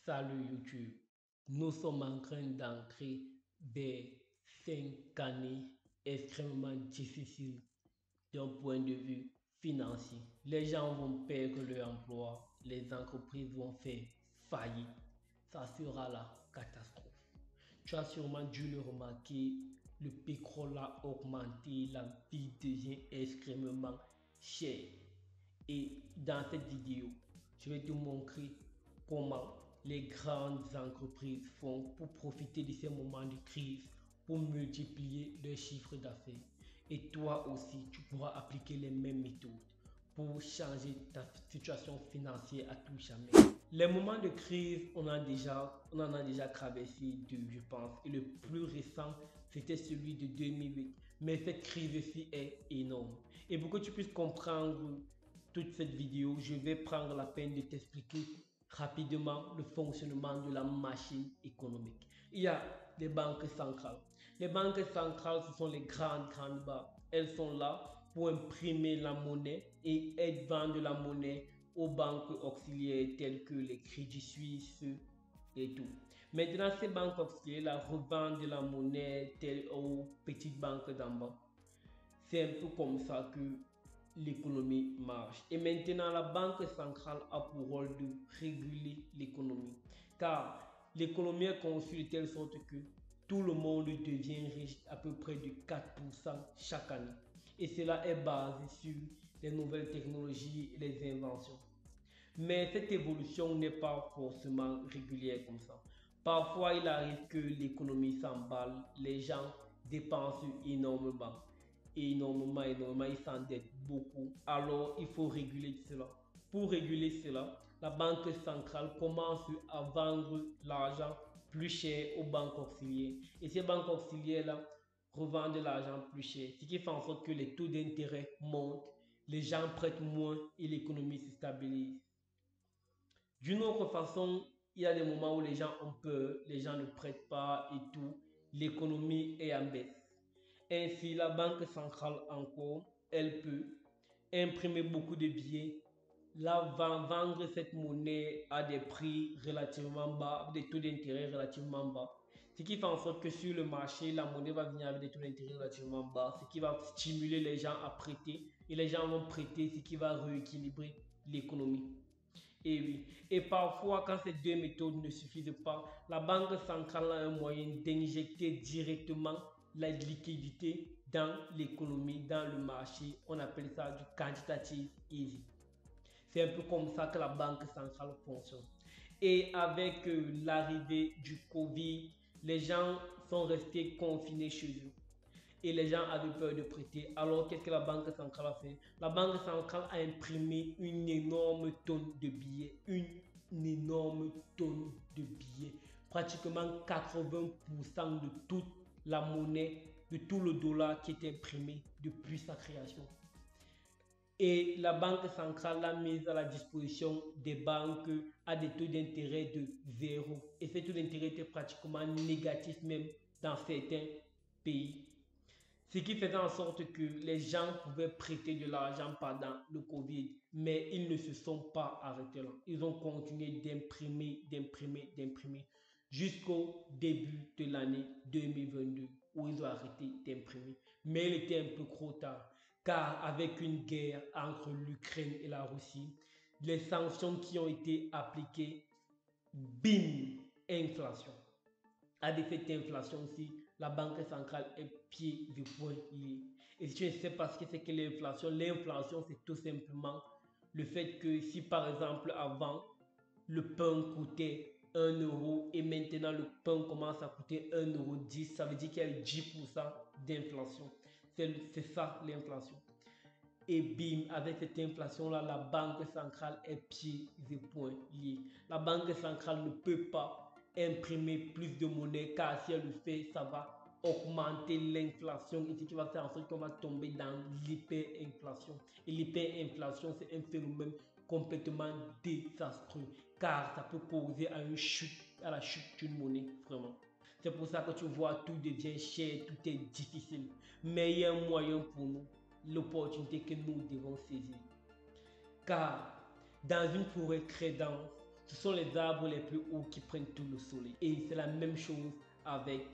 Salut YouTube. Nous sommes en train d'entrer des 5 années extrêmement difficiles d'un point de vue financier. Les gens vont perdre leur emploi, les entreprises vont faire faillite. Ça sera la catastrophe. Tu as sûrement dû le remarquer, le pétrole a augmenté, la vie devient extrêmement chère. Et dans cette vidéo, je vais te montrer comment les grandes entreprises font pour profiter de ces moments de crise pour multiplier leurs chiffres d'affaires. Et toi aussi, tu pourras appliquer les mêmes méthodes pour changer ta situation financière à tout jamais. Les moments de crise, on en a déjà traversé deux, je pense. Et le plus récent, c'était celui de 2008. Mais cette crise-ci est énorme. Et pour que tu puisses comprendre toute cette vidéo, je vais prendre la peine de t'expliquer rapidement le fonctionnement de la machine économique. Il y a des banques centrales. Les banques centrales, ce sont les grandes banques. Elles sont là pour imprimer la monnaie et elles vendent la monnaie aux banques auxiliaires telles que les Crédits Suisses et tout. Maintenant, ces banques auxiliaires revendent la monnaie telle aux petites banques d'en bas. C'est un peu comme ça que l'économie marche. Et maintenant, la Banque centrale a pour rôle de réguler l'économie. Car l'économie est conçue de telle sorte que tout le monde devient riche à peu près de 4% chaque année. Et cela est basé sur les nouvelles technologies et les inventions. Mais cette évolution n'est pas forcément régulière comme ça. Parfois, il arrive que l'économie s'emballe, les gens dépensent énormément, ils s'endettent beaucoup. Alors, il faut réguler cela. Pour réguler cela, la banque centrale commence à vendre l'argent plus cher aux banques auxiliaires. Et ces banques auxiliaires-là revendent l'argent plus cher, ce qui fait en sorte que les taux d'intérêt montent, les gens prêtent moins et l'économie se stabilise. D'une autre façon, il y a des moments où les gens ont peur, les gens ne prêtent pas et tout, l'économie est en baisse. Ainsi, la banque centrale encore, elle peut imprimer beaucoup de billets, vendre cette monnaie à des prix relativement bas, des taux d'intérêt relativement bas. Ce qui fait en sorte que sur le marché, la monnaie va venir avec des taux d'intérêt relativement bas, ce qui va stimuler les gens à prêter et les gens vont prêter, ce qui va rééquilibrer l'économie. Et oui, et parfois quand ces deux méthodes ne suffisent pas, la banque centrale a un moyen d'injecter directement la liquidité dans l'économie, dans le marché. On appelle ça du quantitative easy. C'est un peu comme ça que la banque centrale fonctionne. Et avec l'arrivée du Covid, les gens sont restés confinés chez eux et les gens avaient peur de prêter. Alors, qu'est-ce que la Banque centrale a fait? La Banque centrale a imprimé une énorme tonne de billets, une énorme tonne de billets. Pratiquement 80% de toute la monnaie, de tout le dollar qui est imprimé depuis sa création. Et la Banque centrale l'a mise à la disposition des banques à des taux d'intérêt de zéro. Et ces taux d'intérêt étaient pratiquement négatifs même dans certains pays. Ce qui faisait en sorte que les gens pouvaient prêter de l'argent pendant le Covid, mais ils ne se sont pas arrêtés là. Ils ont continué d'imprimer jusqu'au début de l'année 2022 où ils ont arrêté d'imprimer. Mais il était un peu trop tard, car avec une guerre entre l'Ukraine et la Russie, les sanctions qui ont été appliquées, bim, inflation. Avec cette inflation-ci, la Banque centrale est pied du point lié. Et si tu ne sais pas ce que c'est que l'inflation c'est tout simplement le fait que si par exemple avant le pain coûtait 1 euro et maintenant le pain commence à coûter 1,10 €, ça veut dire qu'il y a 10% d'inflation. C'est ça l'inflation. Et bim, avec cette inflation-là, la Banque centrale est pied et poings liés. La Banque centrale ne peut pas imprimer plus de monnaie car si elle le fait, ça va augmenter l'inflation et ce qui va faire en sorte qu'on va tomber dans l'hyperinflation. Et l'hyperinflation, c'est un phénomène complètement désastreux car ça peut causer à la chute d'une monnaie, vraiment. C'est pour ça que tu vois, tout devient cher, tout est difficile. Mais il y a un moyen pour nous, l'opportunité que nous devons saisir. Car dans une forêt très dense, Ce sont les arbres les plus hauts qui prennent tout le soleil. Et c'est la même chose avec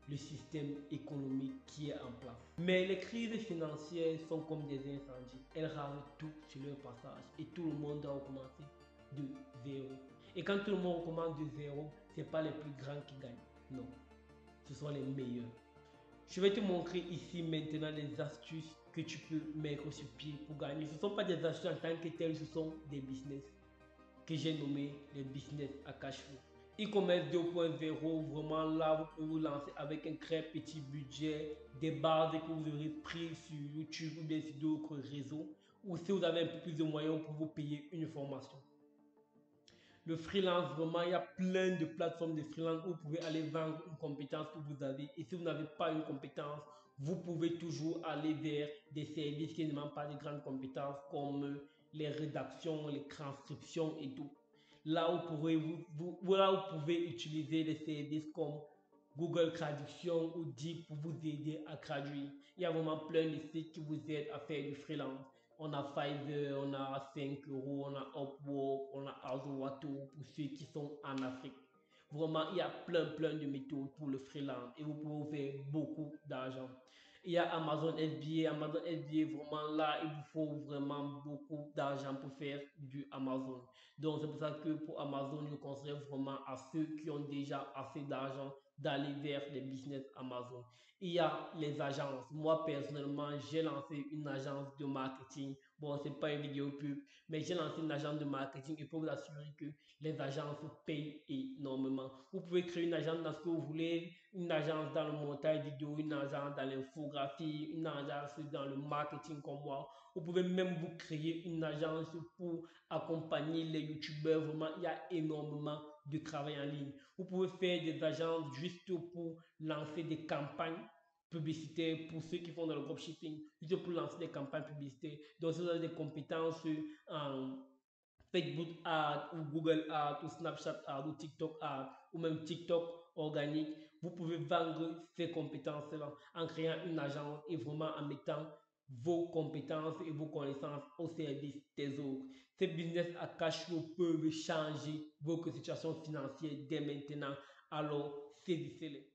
le système économique qui est en place. Mais les crises financières sont comme des incendies. Elles rasent tout sur leur passage et tout le monde doit recommencer de zéro. Et quand tout le monde recommence de zéro, ce n'est pas les plus grands qui gagnent. Non, ce sont les meilleurs. Je vais te montrer ici maintenant les astuces que tu peux mettre sur pied pour gagner. Ce ne sont pas des astuces en tant que telles, ce sont des business que j'ai nommé les business à cash flow. E-commerce 2.0, vraiment là, vous pouvez vous lancer avec un très petit budget, des bases que vous aurez pris sur YouTube ou bien sur d'autres réseaux, ou si vous avez un peu plus de moyens pour vous payer une formation. Le freelance, vraiment, il y a plein de plateformes de freelance où vous pouvez aller vendre une compétence que vous avez. Et si vous n'avez pas une compétence, vous pouvez toujours aller vers des services qui ne demandent pas de grandes compétences comme les rédactions, les transcriptions et tout. Là où vous pouvez utiliser des services comme Google Traduction ou Deep pour vous aider à traduire. Il y a vraiment plein de sites qui vous aident à faire du freelance. On a Fiverr, on a 5 euros, on a Upwork, on a Azowato pour ceux qui sont en Afrique. Vraiment, il y a plein de méthodes pour le freelance et vous pouvez faire beaucoup d'argent. Il y a Amazon FBA. Amazon FBA, vraiment là, il vous faut vraiment beaucoup d'argent pour faire du Amazon. Donc, c'est pour ça que pour Amazon, je conseille vraiment à ceux qui ont déjà assez d'argent d'aller vers les business Amazon. Il y a les agences. Moi, personnellement, j'ai lancé une agence de marketing. Bon, c'est pas une vidéo pub, mais j'ai lancé une agence de marketing et pour vous assurer que les agences payent énormément. Vous pouvez créer une agence dans ce que vous voulez, une agence dans le montage vidéo, une agence dans l'infographie, une agence dans le marketing comme moi. Vous pouvez même vous créer une agence pour accompagner les youtubeurs. Vraiment, il y a énormément de travail en ligne. Vous pouvez faire des agences juste pour lancer des campagnes publicitaires pour ceux qui font dans le dropshipping, juste pour lancer des campagnes publicitaires. Donc, si vous avez des compétences en Facebook Ads ou Google Ads ou Snapchat Ads ou TikTok Ads ou même TikTok organique, vous pouvez vendre ces compétences-là en créant une agence et vraiment en mettant vos compétences et vos connaissances au service des autres. Ces business à cash flow peuvent changer votre situation financière dès maintenant. Alors, saisissez-les.